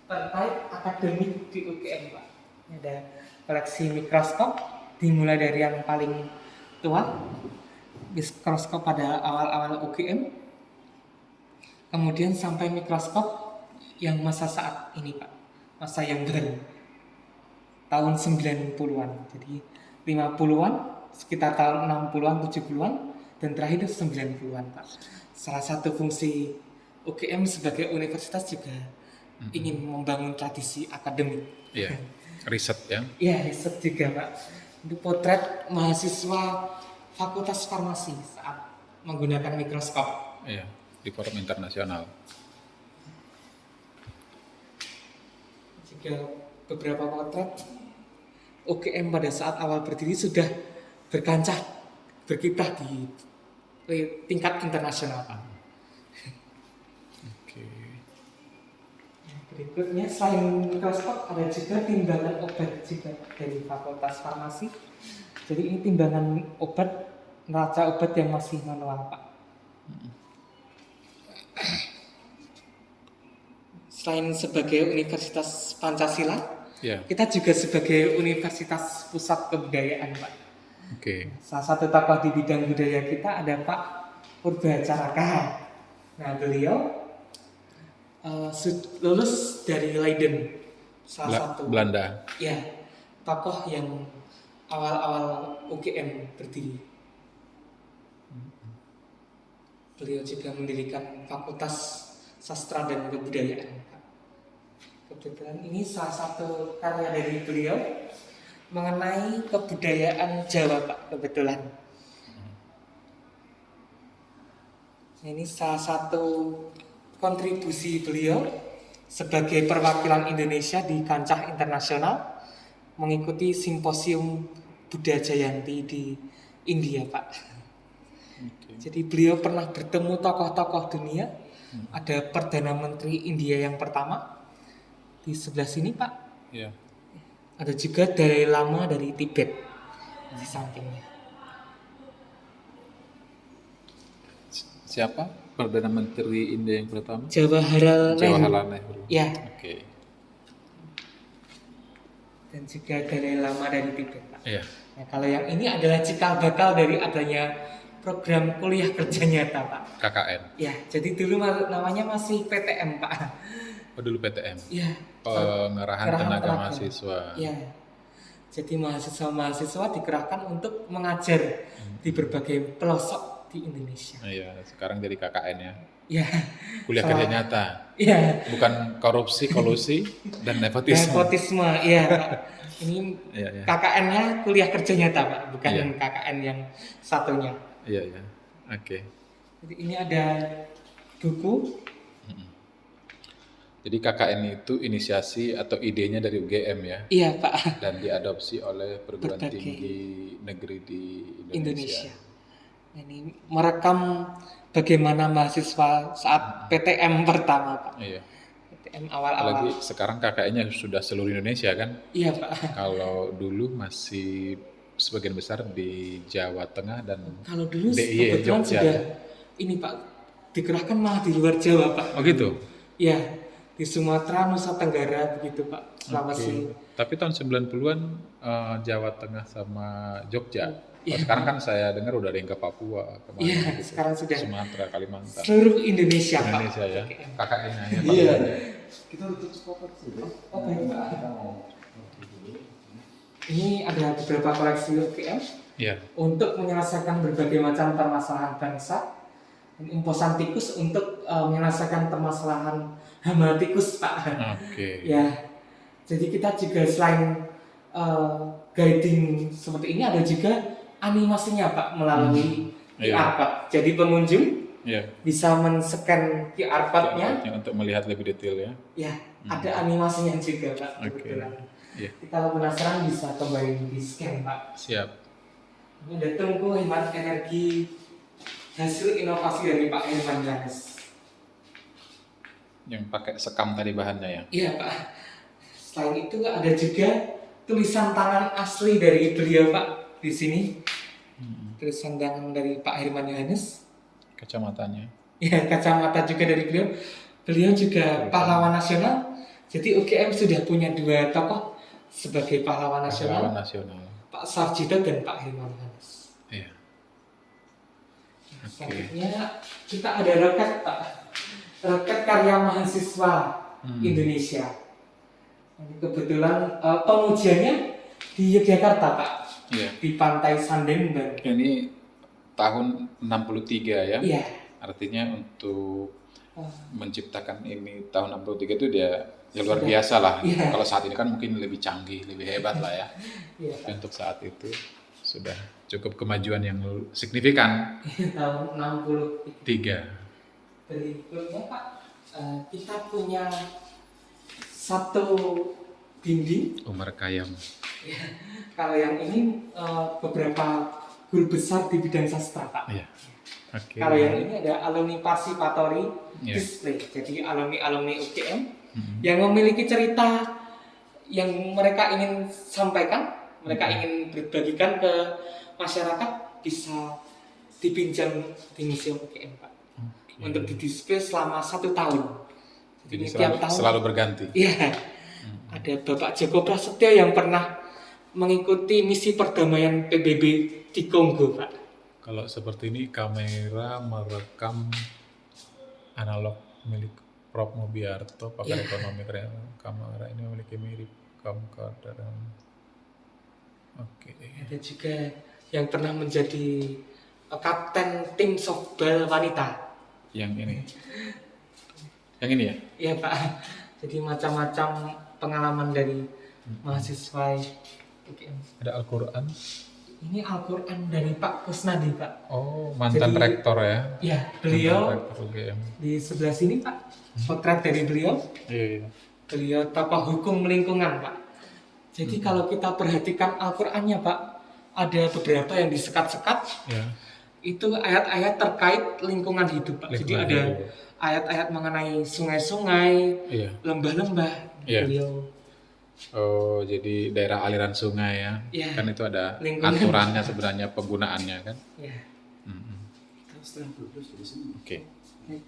terkait akademik di UGM, Pak. Ini ada koleksi mikroskop dimulai dari yang paling tua, mikroskop pada awal-awal UGM, kemudian sampai mikroskop yang masa saat ini, Pak, masa yang baru tahun 90-an. Jadi 50-an, sekitar tahun 60-an, 70-an, dan terakhir 90-an, Pak. Salah satu fungsi UGM sebagai universitas juga ingin membangun tradisi akademik. Iya, riset ya. Iya, riset juga, Pak. Itu potret mahasiswa Fakultas Farmasi saat menggunakan mikroskop. Iya, di forum internasional. Juga beberapa potret UGM pada saat awal berdiri sudah berkancah, berkiprah di tingkat internasional, Pak. Oke. Berikutnya selain mikroskop ada juga timbangan obat juga dari Fakultas Farmasi. Jadi ini timbangan obat, neraca obat yang masih manual, Pak. Selain sebagai Universitas Pancasila, kita juga sebagai Universitas Pusat Kebudayaan, Pak. Oke. Salah satu tokoh di bidang budaya kita ada Pak Purbacaraka. Nah, beliau lulus dari Leiden, salah satu Belanda. Ya, tokoh yang awal-awal UGM berdiri. Beliau juga mendirikan Fakultas Sastra dan Kebudayaan. Kebetulan ini salah satu karya dari beliau mengenai kebudayaan Jawa, Pak, kebetulan. Ini salah satu kontribusi beliau sebagai perwakilan Indonesia di kancah internasional mengikuti simposium Buddha Jayanti di India, Pak. Jadi beliau pernah bertemu tokoh-tokoh dunia. Ada Perdana Menteri India yang pertama di sebelah sini, Pak. Iya. Ada juga Dalai Lama dari Tibet di sampingnya. Siapa Perdana Menteri India yang pertama? Jawaharlal Nehru. Ya. Oke. Dan juga Dalai Lama dari Tibet, Pak. Iya. Nah, kalau yang ini adalah cikal bakal dari adanya program kuliah kerja nyata, Pak. KKN. Ya, jadi dulu namanya masih PTM, Pak. Oh, dulu PTM. Iya. Pengerahan tenaga mahasiswa. Iya. Jadi mahasiswa-mahasiswa dikerahkan untuk mengajar di berbagai pelosok di Indonesia. Iya, sekarang jadi KKN ya. Iya. Kuliah kerja nyata. Iya. Bukan korupsi, kolusi, dan nepotisme. Nepotisme, iya, Pak. Ini KKN-nya kuliah kerja nyata, Pak, bukan KKN yang satunya. Iya, iya. Oke. Jadi ini ada buku. Jadi KKN itu inisiasi atau idenya dari UGM ya? Iya, Pak. Dan diadopsi oleh perguruan tinggi negeri di Indonesia. Ini merekam bagaimana mahasiswa saat PTM pertama, Pak. Iya. PTM awal-awal. Apalagi sekarang KKN-nya sudah seluruh Indonesia kan? Iya, Pak. Kalau dulu masih sebagian besar di Jawa Tengah dan kalau dulu DIY kebetulan Jogja. Sudah ini, Pak, dikerahkan malah di luar Jawa, Pak. Oh gitu? Iya, di Sumatera, Nusa Tenggara begitu, Pak. Tapi tahun 90-an Jawa Tengah sama Jogja. Sekarang kan saya dengar udah ada yang ke Papua, Iya, gitu. Sekarang sudah Sumatera, Kalimantan. Seluruh Indonesia, Pak. Indonesia ya. KKN-nya ya. Iya. Kita tutup spot dulu. Oh, baik, Pak. Ini ada beberapa koleksi UGM untuk menyelesaikan berbagai macam permasalahan bangsa. Imposan tikus untuk menyelesaikan permasalahan hama tikus, Pak. Oke. Ya, jadi kita juga selain guiding seperti ini ada juga animasinya, Pak, melalui QR code. Jadi pengunjung bisa men-scan QR code-nya untuk melihat lebih detail ya. Ya, ada animasinya juga, Pak. Kebetulan. Kalau penasaran bisa kembali di scan, Pak. Siap. Ini udah tunggu hemat energi hasil inovasi dari Pak Herman Yohanes. Yang pakai sekam tadi bahannya ya? Iya, Pak. Selain itu ada juga tulisan tangan asli dari beliau, Pak, di sini. Tulisan tangan dari Pak Herman Yohanes. Kacamatanya. Iya, kacamata juga dari beliau. Beliau juga pahlawan nasional. Jadi UGM sudah punya dua tokoh sebagai pahlawan nasional, Pahlawan nasional. Pak Sarjito dan Pak Herman Yohanes. Iya. Oke. Selanjutnya kita ada roket Pak, roket karya mahasiswa Indonesia. Ini kebetulan pengujiannya di Yogyakarta Pak, Iya. di Pantai Sandeng dan Ini tahun 63 ya. iya. Artinya untuk Oh, menciptakan ini tahun 63 itu dia ya luar Sudah. biasa lah. Iya. Kalau saat ini kan mungkin lebih canggih, lebih hebat lah ya. iya Tapi Pak. untuk saat itu sudah cukup kemajuan yang signifikan. Tahun 60. 3. Berikutnya Pak, kita punya satu dinding. Umar Khayyam. Kalau yang ini beberapa guru besar di bidang sastra Pak. Iya. Oke. Kalau yang ini ada alumni parsipatori Iya. display, jadi alumni UGM Mhm. yang memiliki cerita yang mereka ingin sampaikan, mereka ingin berbagikan ke masyarakat, bisa dipinjam di museum UGM Pak, Oke. untuk didisplay selama 1 tahun. Jadi tiap tahun selalu berganti. iya, ada Bapak Joko Prasetyo yang pernah mengikuti misi perdamaian PBB di Kongo Pak. Kalau seperti ini kamera merekam analog milik Prof. Mobiarto, pakar Iya. ekonomi kreatif. Kamera ini memiliki mirip camcorder. Oke. Ada juga yang pernah menjadi kapten tim softball wanita. Yang ini. Yang ini ya? Iya Pak. Jadi macam-macam pengalaman dari mahasiswa UGM. Ada Al-Qur'an. Ini Al-Quran dari Pak Kusnadi Pak. Oh, mantan Jadi- rektor ya. Ya, beliau Mantan rektor UGM. di sebelah sini Pak. Potret dari beliau. Iya, iya. Beliau tokoh hukum lingkungan Pak. Jadi kalau kita perhatikan Al-Qurannya Pak, ada beberapa yang disekat-sekat. Ya. Itu ayat-ayat terkait lingkungan hidup Pak. Jadi Lingkungan ada hidup. ayat-ayat mengenai sungai-sungai, Iya. lembah-lembah. Iya. Beliau Oh, jadi daerah aliran sungai ya. Iya. Kan itu ada Lingkungan. aturannya sebenarnya penggunaannya kan. ya. Mm-mm. Terus terang. Terus dari sini. Oke. Baik.